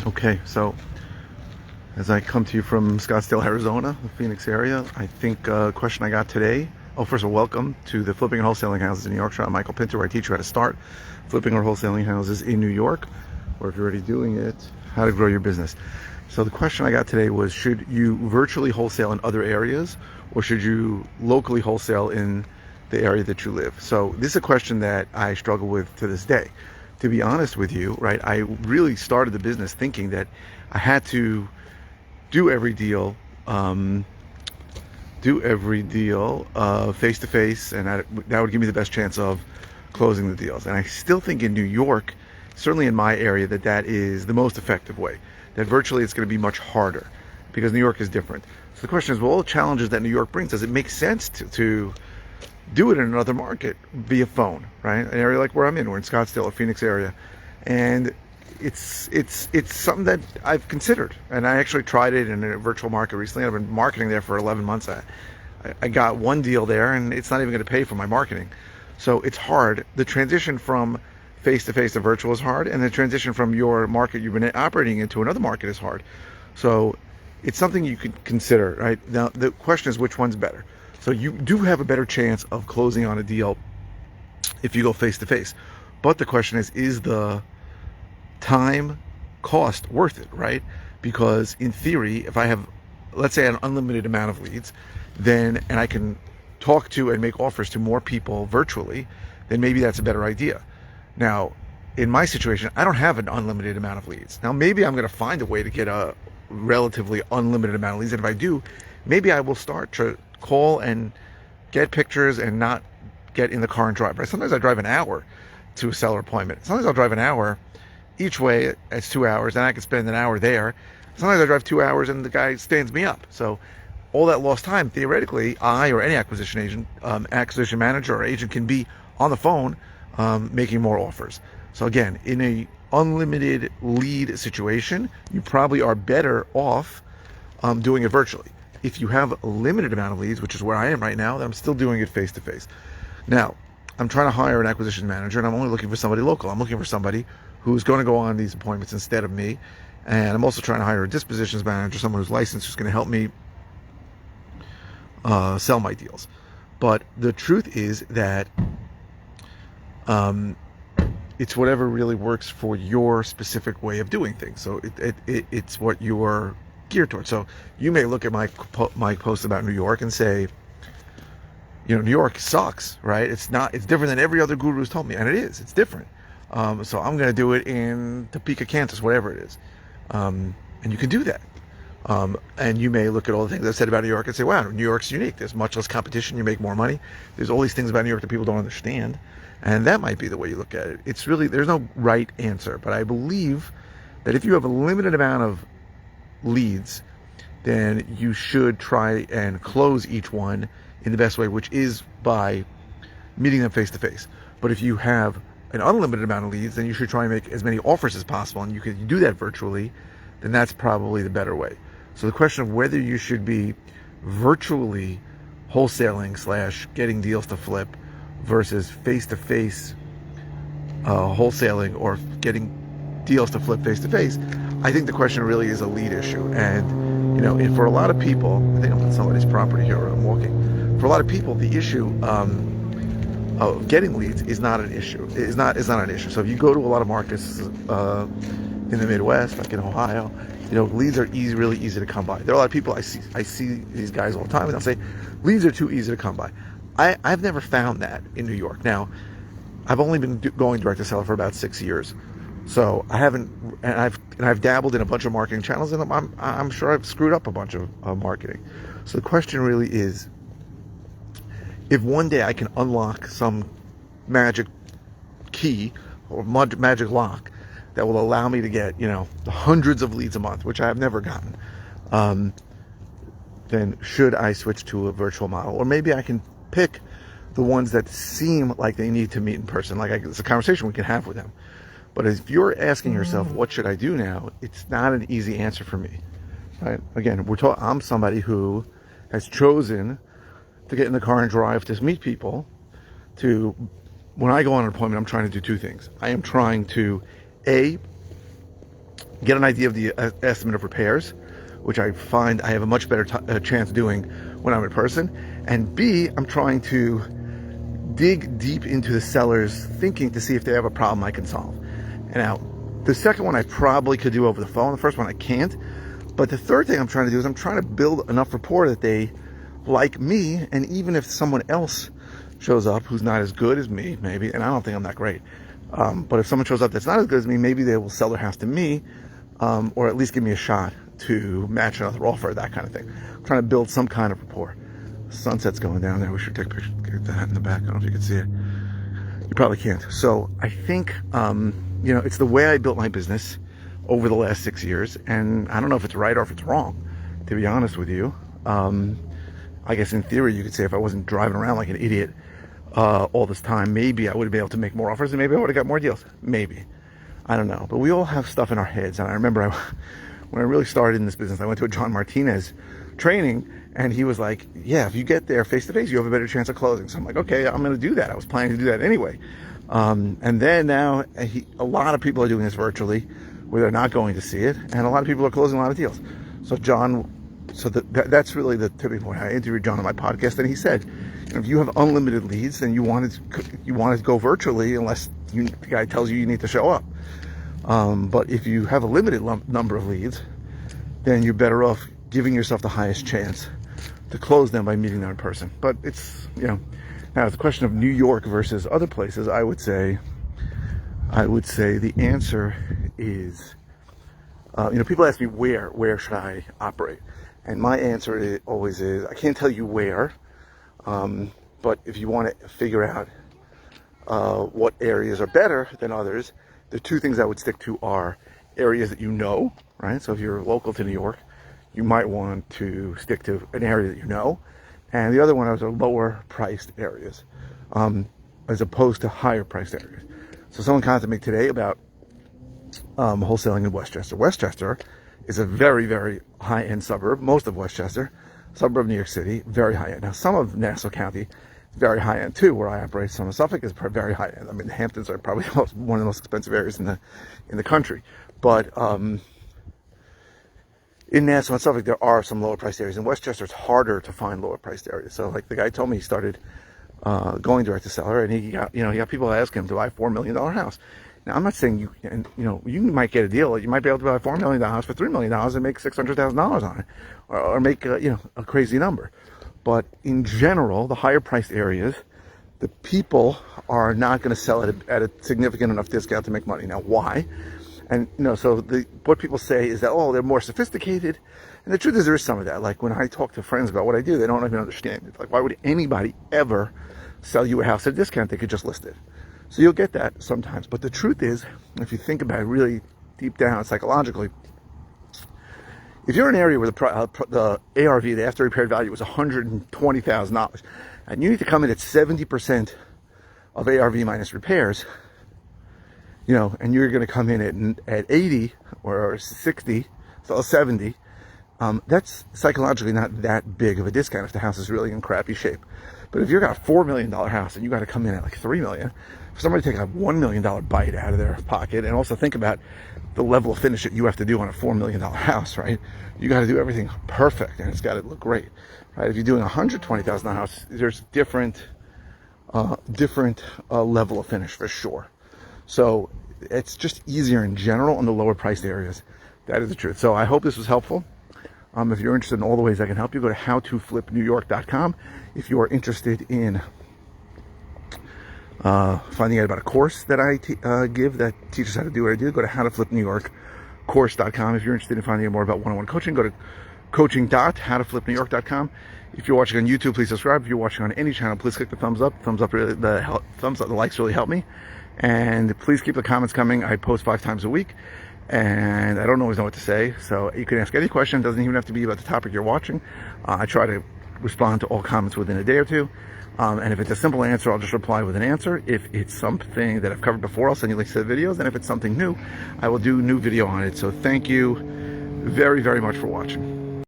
Okay, so as I come to you from Scottsdale, Arizona, the Phoenix area, I think a question I got today. Oh, first of all, welcome to the Flipping and Wholesaling Houses in New York. I'm Michael Pinter, where I teach you how to start flipping or wholesaling houses in New York, or if you're already doing it, how to grow your business. So the question I got today was, should you virtually wholesale in other areas, or should you locally wholesale in the area that you live? So this is a question that I struggle with to this day. To be honest with you, right, I really started the business thinking that I had to do every deal face to face, and that would give me the best chance of closing the deals. And I still think in New York, certainly in my area, that is the most effective way. That virtually it's going to be much harder because New York is different. So the question is, well, all the challenges that New York brings, does it make sense to do it in another market via phone, right? An area like where I'm in, we're in Scottsdale or Phoenix area, and it's something that I've considered, and I actually tried it in a virtual market recently. I've been marketing there for 11 months. I got one deal there, and it's not even going to pay for my marketing, so it's hard. The transition from face-to-face to virtual is hard, and the transition from your market you've been operating into another market is hard. So it's something you could consider, right? Now the question is, which one's better? So you do have a better chance of closing on a deal if you go face-to-face. But the question is the time cost worth it, right? Because in theory, if I have, let's say, an unlimited amount of leads, and I can talk to and make offers to more people virtually, then maybe that's a better idea. Now, in my situation, I don't have an unlimited amount of leads. Now, maybe I'm going to find a way to get a relatively unlimited amount of leads. And if I do, maybe I will start to call and get pictures and not get in the car and drive. Right? Sometimes I drive an hour to a seller appointment. Sometimes I'll drive an hour each way. It's 2 hours, and I can spend an hour there. Sometimes I drive 2 hours and the guy stands me up. So all that lost time, theoretically, I or any acquisition agent, acquisition manager or agent can be on the phone making more offers. So again, in a unlimited lead situation, you probably are better off doing it virtually. If you have a limited amount of leads, which is where I am right now, then I'm still doing it face to face. Now, I'm trying to hire an acquisition manager, and I'm only looking for somebody local. I'm looking for somebody who's going to go on these appointments instead of me. And I'm also trying to hire a dispositions manager, someone who's licensed, who's going to help me sell my deals. But the truth is that it's whatever really works for your specific way of doing things. So it's what you're geared towards. So you may look at my post about New York and say, New York sucks, right? It's different than every other guru's told me, and it is. It's different. So I'm going to do it in Topeka, Kansas, whatever it is. And you can do that. And you may look at all the things I've said about New York and say, wow, New York's unique. There's much less competition. You make more money. There's all these things about New York that people don't understand. And that might be the way you look at it. It's really, there's no right answer. But I believe that if you have a limited amount of leads, then you should try and close each one in the best way, which is by meeting them face to face. But if you have an unlimited amount of leads, then you should try and make as many offers as possible, and you can do that virtually, then that's probably the better way. So the question of whether you should be virtually wholesaling / getting deals to flip versus face-to-face wholesaling or getting deals to flip face-to-face, I think the question really is a lead issue. And for a lot of people, I think I'm on somebody's property here where I'm walking. For a lot of people, the issue of getting leads is not an issue. Is not an issue. So if you go to a lot of markets in the Midwest, like in Ohio, leads are really easy to come by. There are a lot of people I see these guys all the time, and they'll say leads are too easy to come by. I've never found that in New York. Now, I've only been going direct to seller for about 6 years, so I haven't, and I've dabbled in a bunch of marketing channels, and I'm sure I've screwed up a bunch of marketing. So the question really is, if one day I can unlock some magic key or magic lock that will allow me to get hundreds of leads a month, which I have never gotten, then should I switch to a virtual model? Or maybe I can pick the ones that seem like they need to meet in person. Like it's a conversation we can have with them. But if you're asking yourself, what should I do now? It's not an easy answer for me, right? Again, I'm somebody who has chosen to get in the car and drive to meet people. When I go on an appointment, I'm trying to do two things. I am trying to, A, get an idea of the estimate of repairs, which I find I have a much better chance doing when I'm in person. And B, I'm trying to dig deep into the seller's thinking to see if they have a problem I can solve. And now, the second one I probably could do over the phone. The first one I can't. But the third thing I'm trying to do is I'm trying to build enough rapport that they like me, and even if someone else shows up who's not as good as me, maybe, and I don't think I'm that great, but if someone shows up that's not as good as me, maybe they will sell their house to me, or at least give me a shot to match another offer, that kind of thing. I'm trying to build some kind of rapport. Sunset's going down there. We should take a picture, get that in the back. I don't know if you can see it. You probably can't. So I think, you know, it's the way I built my business over the last 6 years, and I don't know if it's right or if it's wrong, to be honest with you. I guess in theory you could say if I wasn't driving around like an idiot all this time, maybe I would have been able to make more offers, and maybe I would have got more deals. Maybe. I don't know. But we all have stuff in our heads. And I remember when I really started in this business, I went to a John Martinez training, and he was like, yeah, if you get there face to face, you have a better chance of closing. So I'm like, okay, I'm going to do that. I was planning to do that anyway. And then now a lot of people are doing this virtually where they're not going to see it, and a lot of people are closing a lot of deals. So John, that's really the tipping point. I interviewed John on my podcast, and he said, you know, if you have unlimited leads, then you want to go virtually unless the guy tells you need to show up. But if you have a limited number of leads, then you're better off giving yourself the highest chance to close them by meeting them in person. But it's, you know, now it's a question of New York versus other places. I would say the answer is, you know, people ask me where should I operate, and my answer always is I can't tell you where, but if you want to figure out what areas are better than others, the two things I would stick to are areas that you know, right? So if you're local to New York, you might want to stick to an area that you know, and the other one are lower priced areas, as opposed to higher priced areas. So someone contacted me today about wholesaling in Westchester. Westchester is a very, very high-end suburb. Most of Westchester, suburb of New York City, very high-end. Now, some of Nassau County is very high-end too, where I operate. Some of Suffolk is very high-end. I mean, the Hamptons are probably one of the most expensive areas in the country. But in Nassau and Suffolk, there are some lower-priced areas. In Westchester, it's harder to find lower-priced areas. So, like the guy told me, he started going direct to seller, and he got people asking him to buy a $4 million house. Now, I'm not saying you might get a deal. You might be able to buy a $4 million house for $3 million and make $600,000 on it, or make a crazy number. But in general, the higher priced areas, the people are not going to sell it at a significant enough discount to make money. Now, why? And so what people say is that, oh, they're more sophisticated. And the truth is, there is some of that. Like when I talk to friends about what I do, they don't even understand it. Like, why would anybody ever sell you a house at a discount? They could just list it. So you'll get that sometimes. But the truth is, if you think about it really deep down psychologically, if you're in an area where the ARV, the after repaired value, was $120,000, and you need to come in at 70% of ARV minus repairs, and you're going to come in at 80 or 60, so 70, that's psychologically not that big of a discount if the house is really in crappy shape. But if you've got a $4 million house and you got to come in at like $3 million, for somebody to take a $1 million bite out of their pocket, and also think about the level of finish that you have to do on a $4 million house, right? You got to do everything perfect, and it's got to look great, right? If you're doing a $120,000 house, there's different level of finish for sure. So it's just easier in general in the lower priced areas. That is the truth. So I hope this was helpful. If you're interested in all the ways I can help you, go to howtoflipnewyork.com. If you are interested in finding out about a course that I give that teaches how to do what I do, go to howtoflipnewyorkcourse.com. If you're interested in finding out more about one-on-one coaching, go to coaching.howtoflipnewyork.com. If you're watching on YouTube, please subscribe. If you're watching on any channel, please click the thumbs up. The likes really help me. And please keep the comments coming. I post 5 times a week, and I don't always know what to say. So you can ask any question. It doesn't even have to be about the topic you're watching. I try to respond to all comments within a day or two. And if it's a simple answer, I'll just reply with an answer. If it's something that I've covered before, I'll send you links to the videos. And if it's something new, I will do new video on it. So thank you very, very much for watching.